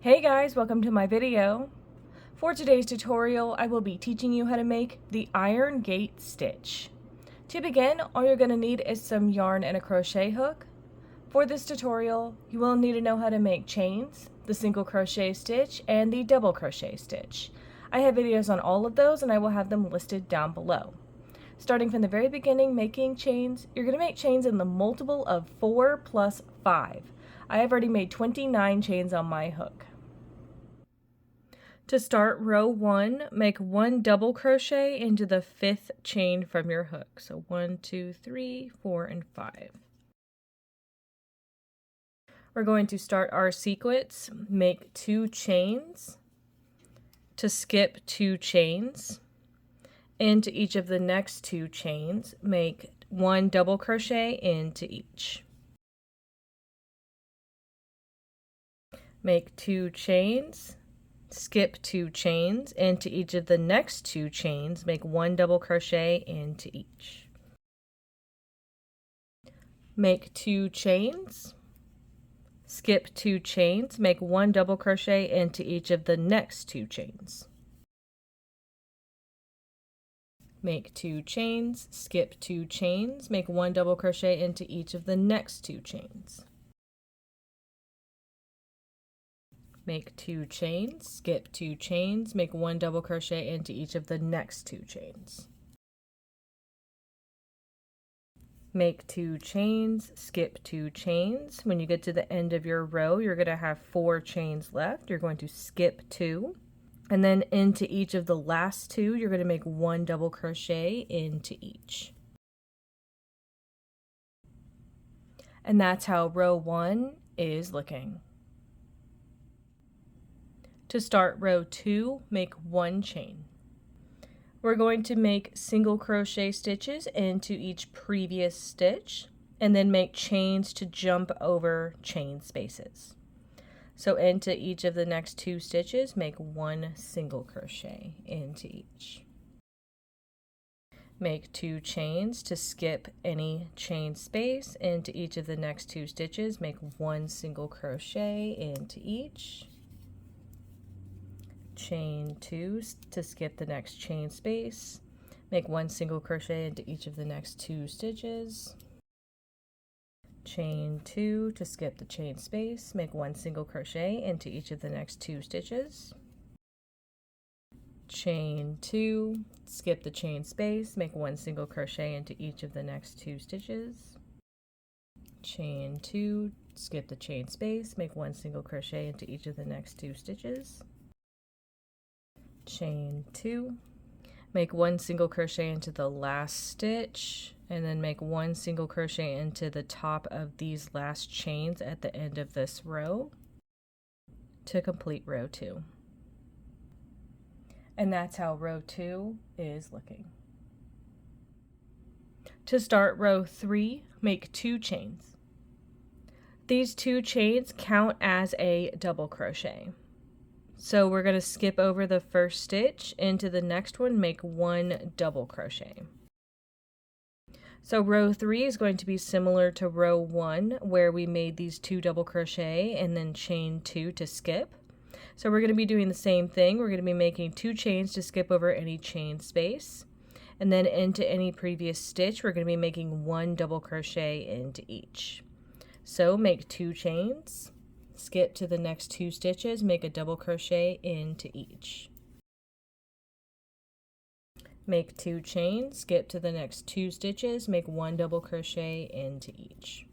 Hey guys, welcome to my video. For today's tutorial, I will be teaching you how to make the iron gate stitch. To begin, all you're going to need is some yarn and a crochet hook. For this tutorial, you will need to know how to make chains, the single crochet stitch, and the double crochet stitch. I have videos on all of those and I will have them listed down below. Starting from the very beginning, making chains, you're going to make chains in the multiple of 4 plus 5. I have already made 29 chains on my hook. To start row 1, make 1 double crochet into the 5th chain from your hook. So 1, 2, 3, 4, and 5. We're going to start our sequence, make 2 chains, to skip 2 chains. Into each of the next 2 chains, make 1 double crochet into each. Make 2 chains, skip 2 chains, into each of the next 2 chains, make 1 double crochet into each. Make 2 chains, skip 2 chains, make 1 double crochet into each of the next 2 chains. Make 2 chains, skip 2 chains, make 1 double crochet into each of the next 2 chains. Make 2 chains, skip 2 chains, make 1 double crochet into each of the next 2 chains. Make 2 chains, skip 2 chains. When you get to the end of your row, you're going to have 4 chains left. You're going to skip 2. And then into each of the last 2, you're going to make 1 double crochet into each. And that's how row 1 is looking. To start row 2, make 1 chain. We're going to make single crochet stitches into each previous stitch and then make chains to jump over chain spaces. So into each of the next 2 stitches, make 1 single crochet into each. Make 2 chains to skip any chain space. Into each of the next 2 stitches, make 1 single crochet into each. Chain 2 to skip the next chain space. Make 1 single crochet into each of the next 2 stitches. Chain 2 to skip the chain space, make 1 single crochet into each of the next 2 stitches. Chain 2, skip the chain space, make 1 single crochet into each of the next 2 stitches. Chain 2, skip the chain space, make 1 single crochet into each of the next 2 stitches. Chain 2, make 1 single crochet into the last stitch, and then make 1 single crochet into the top of these last chains at the end of this row to complete row 2. And that's how row 2 is looking. To start row 3, make 2 chains. These 2 chains count as a double crochet. So we're going to skip over the first stitch into the next one, make 1 double crochet. So row 3 is going to be similar to row 1 where we made these 2 double crochet and then chain 2 to skip. So we're going to be doing the same thing. We're going to be making 2 chains to skip over any chain space. And then into any previous stitch, we're going to be making 1 double crochet into each. So make 2 chains. Skip to the next 2 stitches, make a double crochet into each. Make 2 chains, skip to the next 2 stitches, make 1 double crochet into each.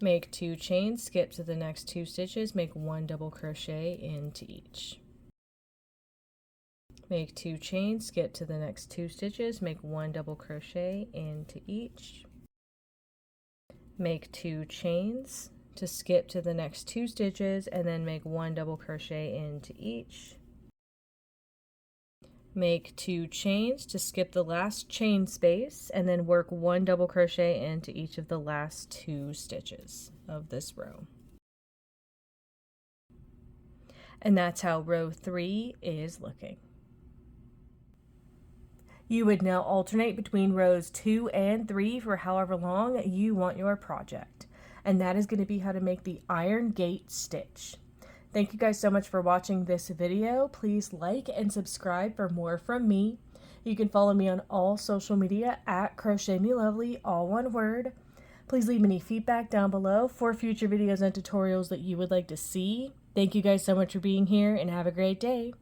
Make 2 chains, skip to the next 2 stitches, make 1 double crochet into each. Make 2 chains, skip to the next 2 stitches, make 1 double crochet into each. Make 2 chains to skip to the next 2 stitches and then make 1 double crochet into each. Make 2 chains to skip the last chain space and then work 1 double crochet into each of the last 2 stitches of this row. And that's how row 3 is looking. You would now alternate between rows 2 and 3 for however long you want your project. and that is going to be how to make the iron gate stitch. Thank you guys so much for watching this video. Please like and subscribe for more from me. You can follow me on all social media at Crochet Me Lovely, all one word. Please leave any feedback down below for future videos and tutorials that you would like to see. Thank you guys so much for being here, and have a great day.